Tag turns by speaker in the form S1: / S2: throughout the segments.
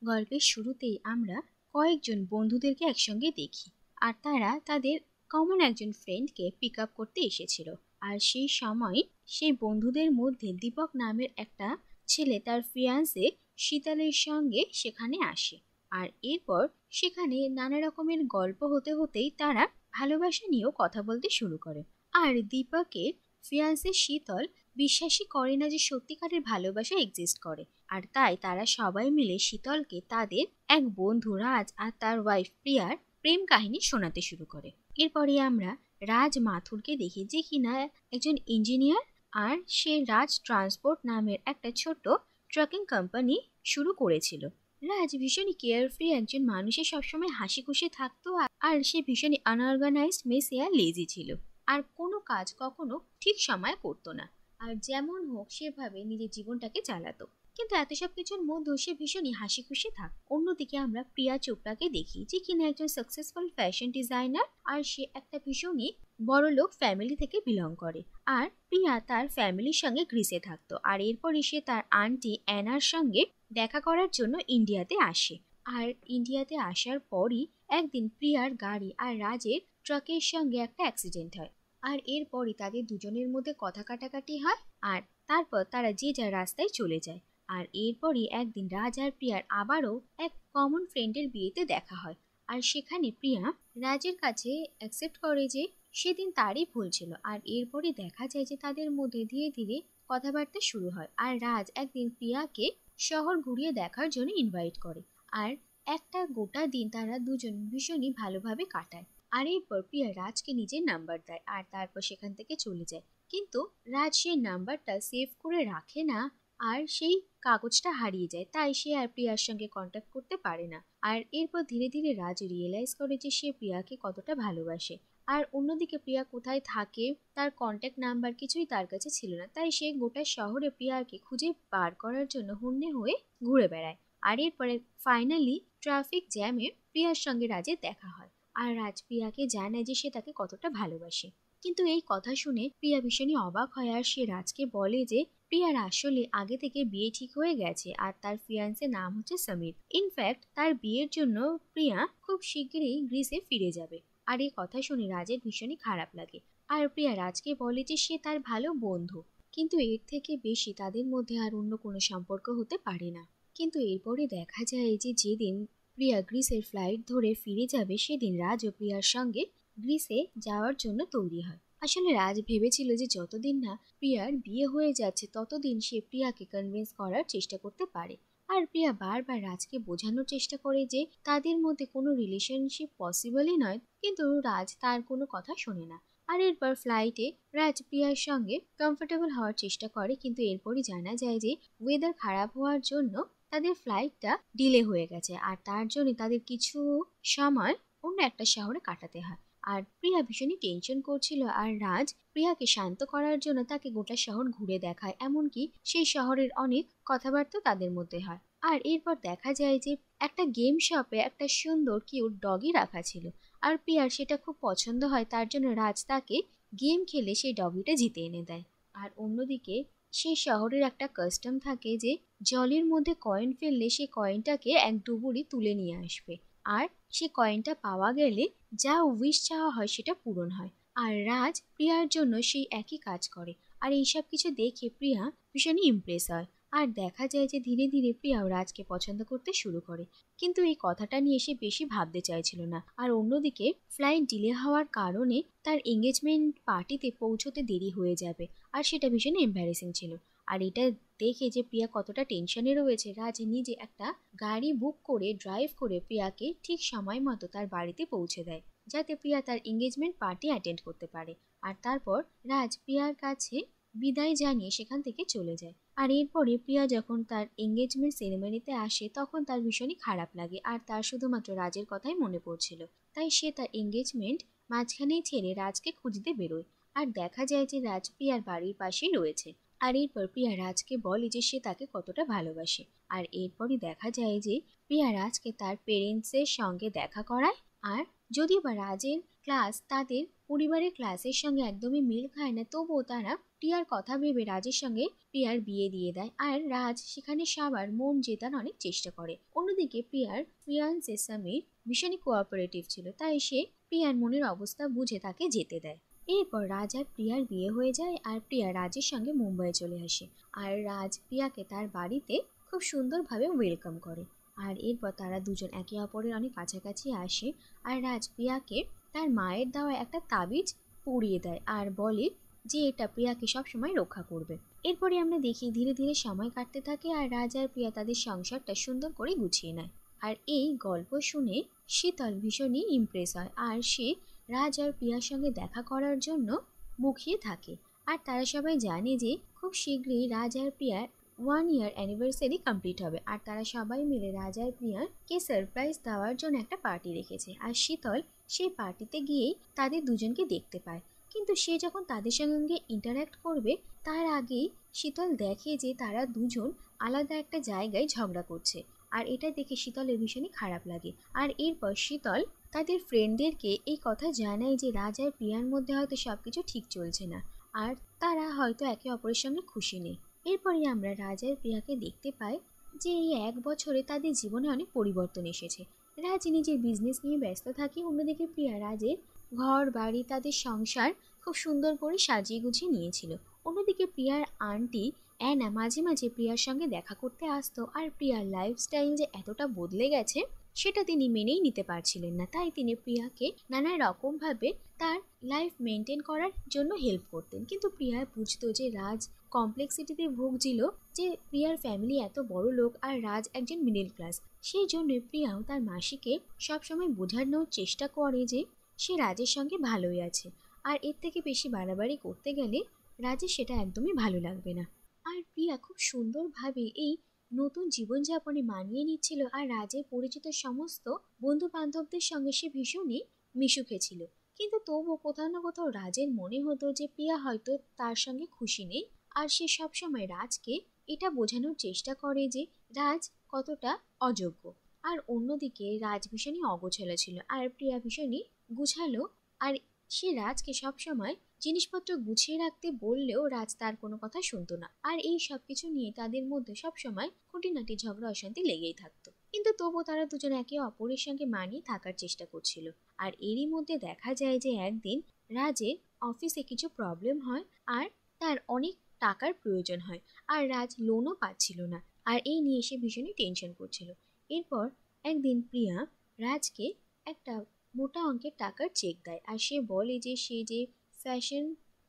S1: গল্পের শুরুতেই আমরা কয়েকজন বন্ধুদেরকে একসঙ্গে দেখি, আর তারা তাদের কমন একজন ফ্রেন্ডকে পিক আপ করতে এসেছিল। আর সেই সময় সেই বন্ধুদের মধ্যে দীপক নামের একটা ছেলে তার ফিয়ান্সে শীতলের সঙ্গে সেখানে আসে। আর এরপর সেখানে নানা রকমের গল্প হতে হতেই তারা ভালোবাসা নিয়েও কথা বলতে শুরু করে। আর দীপকের ফিয়ান্সে শীতল বিশ্বাসই করে না যে সত্যিকারের ভালোবাসা এক্সিস্ট করে। আর তাই তারা সবাই মিলে শীতলকে তাদের এক বন্ধু রাজ আর তার ওয়াইফ প্রিয়ার প্রেম কাহিনী শোনাতে শুরু করে। এরপরে আমরা রাজ মাথুরকে দেখি, যে কিনা একজন ইঞ্জিনিয়ার, আর সে রাজ ট্রান্সপোর্ট নামের একটা ছোট ট্রাকিং কোম্পানি শুরু করেছিল। রাজ ভীষণই কেয়ারফ্রি একজন মানুষের সবসময় হাসি খুশি থাকতো, আর সে ভীষণই আনঅর্গানাইজড, মেসি আর লেজি ছিল। আর কোনো কাজ কখনো ঠিক সময় করতো না, আর যেমন হোক সেভাবে নিজের জীবনটাকে চালাতো। কিন্তু এত সব কিছুর মধ্যেও সে ভীষণই হাসি খুশি থাক। অন্যদিকে আমরা প্রিয়া চোপড়াকে দেখি, যে কিনা একজন সাকসেসফুল ফ্যাশন ডিজাইনার, আর সে একটা ভীষণই বড়লোক ফ্যামিলি থেকে বিলং করে। আর প্রিয়া তার ফ্যামিলির সঙ্গে গ্রিসে থাকতো, আর এরপরই সে তার আন্টি অ্যানার সঙ্গে দেখা করার জন্য ইন্ডিয়াতে আসে। আর ইন্ডিয়াতে আসার পরই একদিন প্রিয়ার গাড়ি আর রাজের ট্রাকের সঙ্গে একটা অ্যাক্সিডেন্ট হয়। আর এরপরই তাদের দুজনের মধ্যে কথা কাটাকাটি হয়, আর তারপর তারা যে যার রাস্তায় চলে যায়। আর এরপরই একদিন রাজ আর প্রিয়ার আবারও এক কমন ফ্রেন্ডের বিয়েতে দেখা হয়। আর সেখানে প্রিয়া রাজের কাছে অ্যাকসেপ্ট করে যে সেদিন তারই ভুল ছিল। আর এরপরই দেখা যায় যে তাদের মধ্যে ধীরে ধীরে কথাবার্তা শুরু হয়। আর রাজ একদিন প্রিয়াকে শহর ঘুরিয়ে দেখার জন্য ইনভাইট করে। আর একটা গোটা দিন তারা দুজন ভীষণই ভালোভাবে কাটায়। আর এরপর প্রিয়া রাজকে নিজের নাম্বার দেয়, আর তারপর সেখান থেকে চলে যায়। কিন্তু রাজ সেই নাম্বারটা সেভ করে রাখে না, আর সেই কাগজটা হারিয়ে যায়, তাই সে আর প্রিয়ার সঙ্গে কন্ট্যাক্ট করতে পারে না। আর এরপর ধীরে ধীরে রাজ রিয়েলাইজ করে যে সে প্রিয়াকে কতটা ভালোবাসে। আর অন্যদিকে প্রিয়া কোথায় থাকে তার কন্ট্যাক্ট নাম্বার কিছুই তার কাছে ছিল না, তাই সে গোটা শহরে প্রিয়াকে খুঁজে বার করার জন্য হন্যে হয়ে ঘুরে বেড়ায়। আর এরপরে ফাইনালি ট্রাফিক জ্যামে প্রিয়ার সঙ্গে রাজের দেখা হয়। আর রাজ প্রিয়াকে জানায় যে সে তাকে কতটা ভালোবাসে। কিন্তু এই কথা শুনে প্রিয়া ভীষণই অবাক হয়, আর সে রাজকে বলে যে প্রিয়ার আসলে আগে থেকে বিয়ে ঠিক হয়ে গেছে, আর তার ফিয়ান্সের নাম হচ্ছে সমীর। ইনফ্যাক্ট তার বিয়ের জন্য প্রিয়া খুব শিগগিরই গ্রিসে ফিরে যাবে। আর এই কথা শুনে রাজের ভীষণই খারাপ লাগে। আর প্রিয়া রাজকে বলে যে সে তার ভালো বন্ধু, কিন্তু এর থেকে বেশি তাদের মধ্যে আর অন্য কোনো সম্পর্ক হতে পারে না। কিন্তু এরপরে দেখা যায় যে যেদিন প্রিয়া গ্রিসের ফ্লাইট ধরে ফিরে যাবে, সেদিন রাজ ও প্রিয়ার সঙ্গে গ্রিসে যাওয়ার জন্য তৈরি হয়। আসলে রাজ ভেবেছিল যে যতদিন না প্রিয়ার বিয়ে হয়ে যাচ্ছে ততদিন সে প্রিয়াকে কনভিন্স করার চেষ্টা করতে পারে। আর প্রিয়া বারবার রাজকে বোঝানোর চেষ্টা করে যে তাদের মধ্যে কোনো রিলেশনশিপ পসিবলই নয়, কিন্তু রাজ তার কোনো কথা শোনে না। আর এরপর ফ্লাইটে রাজ প্রিয়ার সঙ্গে কমফোর্টেবল হওয়ার চেষ্টা করে, কিন্তু এরপরই জানা যায় যে ওয়েদার খারাপ হওয়ার জন্য তাদের ফ্লাইটটা ডিলে হয়ে গেছে, আর তার জন্য তাদের কিছু সময় অন্য একটা শহরে কাটাতে হয়। আর প্রিয়া ভীষণই টেনশন করছিল, আর রাজ প্রিয়াকে শান্ত করার জন্য তাকে গোটা শহর ঘুরে দেখায়, এমনকি সেই শহরের অনেক কথাবার্তা তাদের মধ্যে হয়। আর এরপর দেখা যায় যে একটা গেম শপে একটা সুন্দর কিউট ডগি রাখা ছিল, আর প্রিয়ার সেটা খুব পছন্দ হয়, তার জন্য রাজ তাকে গেম খেলে সেই ডগিটা জিতে এনে দেয়। আর অন্যদিকে সেই শহরের একটা কাস্টম থাকে যে জলের মধ্যে কয়েন ফেললে সেই কয়েনটাকে এক ডুবুরি তুলে নিয়ে আসবে, আর সে কয়েনটা পাওয়া গেলে যা উইশ চাওয়া হয় সেটা পূরণ হয়। আর রাজ প্রিয়ার জন্য সেই একই কাজ করে। আর এইসব কিছু দেখে প্রিয়া ভীষণই ইমপ্রেস হয়। আর দেখা যায় যে ধীরে ধীরে প্রিয়াও রাজকে পছন্দ করতে শুরু করে, কিন্তু এই কথাটা নিয়ে সে বেশি ভাবতে চাইছিল না। আর অন্যদিকে ফ্লাইট ডিলে হওয়ার কারণে তার এঙ্গেজমেন্ট পার্টিতে পৌঁছতে দেরি হয়ে যাবে, আর সেটা ভীষণই এম্বারেসিং ছিল। আর এটা দেখে যে প্রিয়া কতটা টেনশনে রয়েছে, রাজ নিজে একটা গাড়ি বুক করে ড্রাইভ করে প্রিয়াকে ঠিক সময় মতো তার বাড়িতে পৌঁছে দেয়, যাতে প্রিয়া তার এঙ্গেজমেন্ট পার্টি অ্যাটেন্ড করতে পারে। আর তারপর রাজ প্রিয়ার কাছে বিদায় জানিয়ে সেখান থেকে চলে যায়। আর এরপরে প্রিয়া যখন তার এঙ্গেজমেন্ট সেরেমনিতে আসে তখন তার ভীষণই খারাপ লাগে, আর তার শুধুমাত্র রাজের কথাই মনে পড়ছিল। তাই সে তার এঙ্গেজমেন্ট মাঝখানেই ছেড়ে রাজকে খুঁজতে বেরোয়। আর দেখা যায় যে রাজ প্রিয়ার বাড়ির পাশেই রয়েছে। আর এরপর প্রিয়া রাজকে বলে যে সে তাকে কতটা ভালোবাসে। আর এরপরই দেখা যায় যে প্রিয়া রাজকে তার পেরেন্টসের সঙ্গে দেখা করায়। আর যদিও বা রাজের ক্লাস তাদের পরিবারের ক্লাসের সঙ্গে একদমই মিল খায় না, তবুও তারা প্রিয়ার কথা ভেবে রাজের সঙ্গে প্রিয়ার বিয়ে দিয়ে দেয়। আর রাজ সেখানে সবার মন জেতার অনেক চেষ্টা করে। অন্যদিকে প্রিয়ার ফিয়ান্সে সমীর ভীষণই কোঅপারেটিভ ছিল, তাই সে প্রিয়ার মনের অবস্থা বুঝে তাকে যেতে দেয়। এরপর রাজ আর প্রিয়ার বিয়ে হয়ে যায় আর প্রিয়া রাজের সঙ্গে মুম্বাই চলে আসে। আর রাজ প্রিয়াকে তার বাড়িতে খুব সুন্দরভাবে ওয়েলকাম করে। আর এরপর তারা দুজন একে অপরের অনেক কাছাকাছি আসে। আর রাজ প্রিয়াকে তার মায়ের দেওয়া একটা তাবিজ পরিয়ে দেয় আর বলে যে এটা প্রিয়াকে সবসময় রক্ষা করবে। এরপরে আমরা দেখি ধীরে ধীরে সময় কাটতে থাকে আর রাজ আর প্রিয়া তাদের সংসারটা সুন্দর করে গুছিয়ে নেয়। আর এই গল্প শুনে শীতল ভীষণই ইমপ্রেস হয় আর সে রাজ আর প্রিয়ার সঙ্গে দেখা করার জন্য মুখিয়ে থাকে। আর তারা সবাই জানে যে খুব শীঘ্রই রাজ আর প্রিয়ার 1 ইয়ার অ্যানিভার্সারি কমপ্লিট হবে। আর তারা সবাই মিলে রাজ আর প্রিয়াকে সারপ্রাইজ দেওয়ার জন্য একটা পার্টি রেখেছে। আর শীতল সেই পার্টিতে গিয়েই তাদের দুজনকে দেখতে পায়, কিন্তু সে যখন তাদের সঙ্গে ইন্টারঅ্যাক্ট করবে তার আগেই শীতল দেখে যে তারা দুজন আলাদা একটা জায়গায় ঝগড়া করছে। আর এটা দেখে শীতলের ভীষণই খারাপ লাগে। আর এরপর শীতল তাদের ফ্রেন্ডদেরকে এই কথা জানায় যে রাজ আর প্রিয়ার মধ্যে হয়তো সবকিছু ঠিক চলছে না আর তারা হয়তো একে অপরের সঙ্গে খুশি নেই। এরপরই আমরা রাজ আর প্রিয়াকে দেখতে পাই যে এই 1 বছরে তাদের জীবনে অনেক পরিবর্তন এসেছে। রাজ নিজের বিজনেস নিয়ে ব্যস্ত থাকে, অন্যদিকে প্রিয়া রাজের ঘর বাড়ি তাদের সংসার খুব সুন্দর করে সাজিয়ে গুছিয়ে নিয়েছিল। অন্যদিকে প্রিয়ার আন্টি অ্যানা মাঝে মাঝে প্রিয়ার সঙ্গে দেখা করতে আসতো আর প্রিয়ার লাইফস্টাইল যে এতটা বদলে গেছে সেটা তিনি মেনেই নিতে পারছিলেন না, তাই তিনি প্রিয়াকে নানা রকমভাবে তার লাইফ মেনটেন করার জন্য হেল্প করতেন। কিন্তু প্রিয়া বুঝতো যে রাজ কমপ্লেক্সিটিতে ভুগছিল, যে প্রিয়ার ফ্যামিলি এত বড় লোক আর রাজ একজন মিডল ক্লাস। সেই জন্য প্রিয়াও তার মাসিকে সবসময় বোঝানোর চেষ্টা করে যে সে রাজের সঙ্গে ভালোই আছে আর এর থেকে বেশি বাড়াবাড়ি করতে গেলে রাজের সেটা একদমই ভালো লাগবে না। আর প্রিয়া খুব সুন্দরভাবে এই নতুন জীবনযাপনে মানিয়ে নিচ্ছিল আর রাজের পরিচিত সমস্ত বন্ধু বান্ধবদের সঙ্গে সে ভীষণই মিশুকে ছিল। কিন্তু তবুও কোথাও না কোথাও রাজের মনে হতো যে প্রিয়া হয়তো তার সঙ্গে খুশি নেই। আর সে সবসময় রাজকে এটা বোঝানোর চেষ্টা করে যে রাজ কতটা অযোগ্য। আর অন্যদিকে রাজ ভীষণই অগোছালো ছিল আর প্রিয়া ভীষণই গুছালো। আর সে রাজকে সবসময় জিনিসপত্র গুছিয়ে রাখতে বললেও রাজ তার কোনো কথা শুনতো না। আর এই সব কিছু নিয়ে তাদের মধ্যে সবসময় খুঁটিনাটি ঝগড়া অশান্তি লেগেই থাকতো, কিন্তু তবুও তারা দুজন একে অপরের সঙ্গে মানিয়ে থাকার চেষ্টা করছিল। আর এরই মধ্যে দেখা যায় যে একদিন রাজের অফিসে কিছু প্রবলেম হয় আর তার অনেক টাকার প্রয়োজন হয় আর রাজ লোনও পাচ্ছিল না। আর এই নিয়ে সে ভীষণই টেনশন করছিল। এরপর একদিন প্রিয়া রাজকে একটা মোটা অঙ্কের টাকার চেক দেয় আর সে বলে যে সে যে ফ্যাশন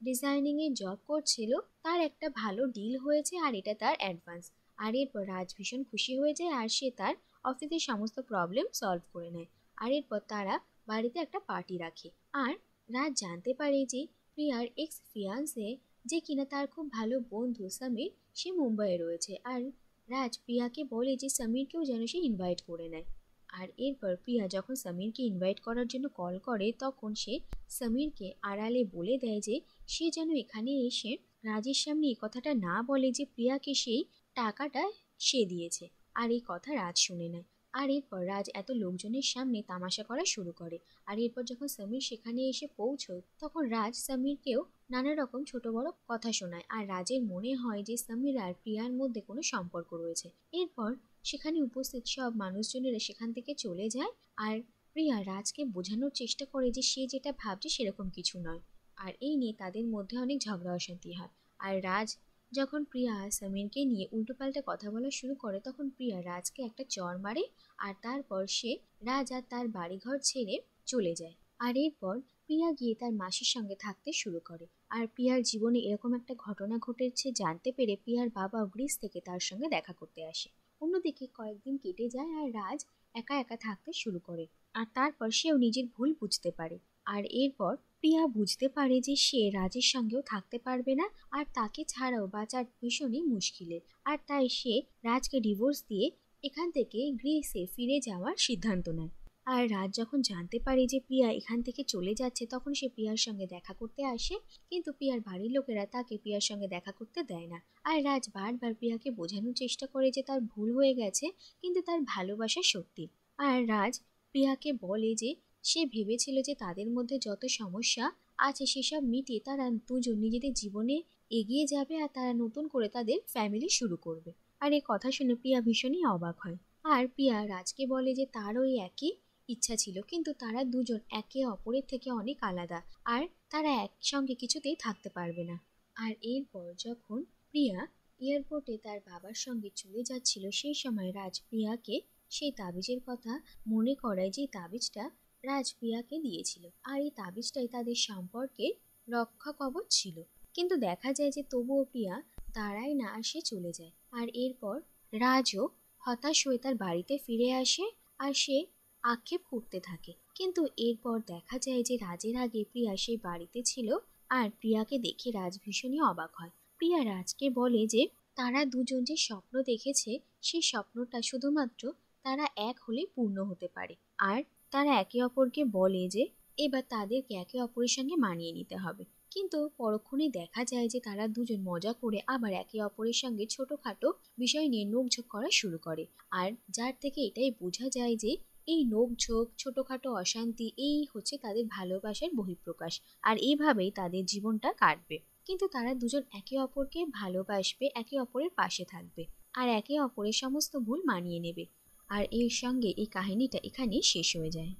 S1: ডিজাইনিংয়ে জব করছিল তার একটা ভালো ডিল হয়েছে আর এটা তার অ্যাডভান্স। আর এরপর রাজ ভীষণ খুশি হয়ে যায় আর সে তার অফিসের সমস্ত প্রবলেম সলভ করে নেয়। আর এরপর তারা বাড়িতে একটা পার্টি রাখে আর রাজ জানতে পারে যে প্রিয়ার এক্স ফিয়ান্সে, যে কিনা তার খুব ভালো বন্ধু সমীর, সে মুম্বাইয়ে রয়েছে। আর রাজ প্রিয়াকে বলে যে সমীরকেও যেন সে ইনভাইট করে নেয়। আর এরপর প্রিয়া যখন সমীরকে ইনভাইট করার জন্য কল করে তখন সে সমীরকে আড়ালে বলে দেয় যে সে যেন এখানে এসে রাজের সামনে এই কথাটা না বলে যে প্রিয়াকে সেই টাকাটা সে দিয়েছে। আর এই কথা রাজ শুনে নেয়। আর এরপর রাজ এত লোকজনের সামনে তামাশা করা শুরু করে। আর এরপর যখন সমীর সেখানে এসে পৌঁছয় তখন রাজ সমীরকেও নানা রকম ছোট বড় কথা শোনায় আর রাজের মনে হয় যে সমীর আর প্রিয়ার মধ্যে কোনো সম্পর্ক রয়েছে। এরপর সেখানে উপস্থিত সব মানুষজনেরা সেখান থেকে চলে যায় আর প্রিয়া রাজকে বোঝানোর চেষ্টা করে যে সে যেটা ভাবছে সেরকম কিছু নয়। আর এই নিয়ে তাদের মধ্যে অনেক ঝগড়া অশান্তি হয়। আর রাজ যখন প্রিয়া আর সমীরকে নিয়ে উল্টোপাল্টা কথা বলা শুরু করে তখন প্রিয়া রাজকে একটা চড় মারে আর তারপর সে রাজ আর তার বাড়িঘর ছেড়ে চলে যায়। আর এরপর প্রিয়া গিয়ে তার মাসির সঙ্গে থাকতে শুরু করে। আর প্রিয়ার জীবনে এরকম একটা ঘটনা ঘটেছে জানতে পেরে প্রিয়ার বাবা গ্রিস থেকে তার সঙ্গে দেখা করতে আসে। অন্যদিকে কয়েকদিন কেটে যায় আর রাজ একা একা থাকতে শুরু করে আর তারপর সেও নিজের ভুল বুঝতে পারে। আর এরপর প্রিয়া বুঝতে পারে যে সে রাজের সঙ্গেও থাকতে পারবে না আর তাকে ছাড়াও বাঁচার ভীষণই মুশকিলের। আর তাই সে রাজকে ডিভোর্স দিয়ে এখান থেকে গ্রিসে ফিরে যাওয়ার সিদ্ধান্ত নেয়। আর রাজ যখন জানতে পারে যে প্রিয়া এখান থেকে চলে যাচ্ছে তখন সে প্রিয়ার সঙ্গে দেখা করতে আসে, কিন্তু প্রিয়ার বাড়ির লোকেরা তাকে প্রিয়ার সঙ্গে দেখা করতে দেয় না। আর রাজ বারবার প্রিয়াকে বোঝানোর চেষ্টা করে যে তার ভুল হয়ে গেছে কিন্তু তার ভালোবাসা সত্যি। আর রাজ প্রিয়াকে বলে যে সে ভেবেছিল যে তাদের মধ্যে যত সমস্যা আছে সেসব মিটিয়ে তারা দুজন নিজেদের জীবনে এগিয়ে যাবে আর তারা নতুন করে তাদের ফ্যামিলি শুরু করবে। আর এই কথা শুনে প্রিয়া ভীষণই অবাক হয়। আর প্রিয়া রাজকে বলে যে তারও ওই একই ইচ্ছা ছিল, কিন্তু তারা দুজন একে অপরের থেকে অনেক আলাদা আর তারা একসঙ্গে কিছুতেই থাকতে পারবে না। আর এরপর যখন প্রিয়া এয়ারপোর্টে তার বাবার সঙ্গে চলে যাচ্ছিল সেই সময় রাজ প্রিয়াকে সেই তাবিজের কথা মনে করায়, যে তাবিজটা রাজ প্রিয়াকে দিয়েছিল। আর এই তাবিজটাই তাদের সম্পর্কে রক্ষা কবচ ছিল। কিন্তু দেখা যায় যে তবুও প্রিয়া দাঁড়ায় না আর সে চলে যায়। আর এরপর রাজও হতাশ হয়ে তার বাড়িতে ফিরে আসে আর সে আক্ষেপ করতে থাকে। কিন্তু এরপর দেখা যায় যে রাজের আগে প্রিয়া সেই বাড়িতে ছিল আর প্রিয়াকে দেখে রাজ ভীষণই অবাক হয়। প্রিয়া রাজকে বলে যে তারা দুজন যে স্বপ্ন দেখেছে সেই স্বপ্নটা শুধুমাত্র তারা এক হলে পূর্ণ হতে পারে। আর তারা একে অপরকে বলে যে এবার তাদেরকে একে অপরের সঙ্গে মানিয়ে নিতে হবে। কিন্তু পরক্ষণে দেখা যায় যে তারা দুজন মজা করে আবার একে অপরের সঙ্গে ছোটখাটো বিষয় নিয়ে নোকঝোঁক করা শুরু করে। আর যার থেকে এটাই বোঝা যায় যে এই নোকঝোঁক ছোটখাটো অশান্তি এই হচ্ছে তাদের ভালোবাসার বহিঃপ্রকাশ। আর এইভাবেই তাদের জীবনটা কাটবে। কিন্তু তারা দুজন একে অপরকে ভালোবাসবে, একে অপরের পাশে থাকবে আর একে অপরের সমস্ত ভুল মানিয়ে নেবে। আর এর সঙ্গে এই কাহিনীটা এখানেই শেষ হয়ে যায়।